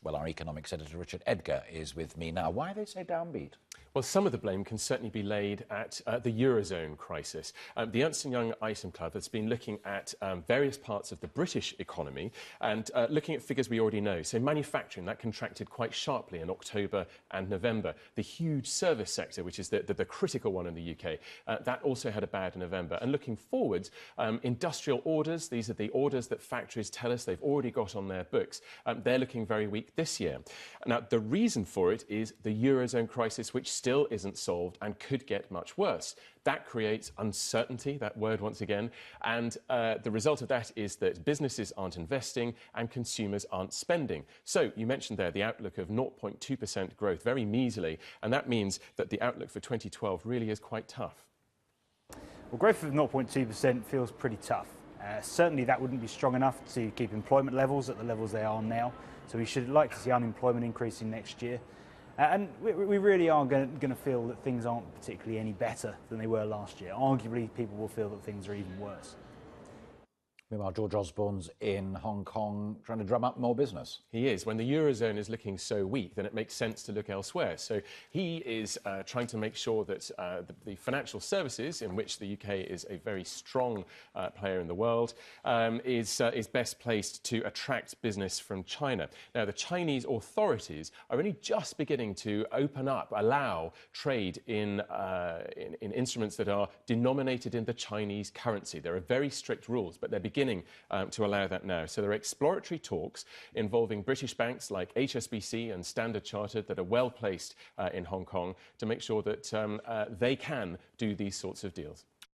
Well, our economics editor, Richard Edgar, is with me now. Why are they so downbeat? Well, some of the blame can certainly be laid at the Eurozone crisis. The Ernst Young ITEM Club has been looking at various parts of the British economy and looking at figures we already know. So manufacturing, that contracted quite sharply in October and November. The huge service sector, which is the critical one in the UK, that also had a bad November. And looking forwards, industrial orders, these are the orders that factories tell us they've already got on their books, they're looking very weak this year. Now, the reason for it is the Eurozone crisis, which still isn't solved and could get much worse. That creates uncertainty, that word once again, and the result of that is that businesses aren't investing and consumers aren't spending. So you mentioned there the outlook of 0.2% growth, very measly, and that means that the outlook for 2012 really is quite tough. Well, growth of 0.2% feels pretty tough. Certainly that wouldn't be strong enough to keep employment levels at the levels they are now, so we should like to see unemployment increasing next year. And we really are going to feel that things aren't particularly any better than they were last year. Arguably, people will feel that things are even worse. Meanwhile, George Osborne's in Hong Kong trying to drum up more business. He is. When the Eurozone is looking so weak, then it makes sense to look elsewhere. So he is trying to make sure that the financial services, in which the UK is a very strong player in the world, is best placed to attract business from China. Now, the Chinese authorities are only just beginning to open up, allow trade in instruments that are denominated in the Chinese currency. There are very strict rules, but they're beginning to allow that now. So there are exploratory talks involving British banks like HSBC and Standard Chartered that are well placed in Hong Kong to make sure that they can do these sorts of deals.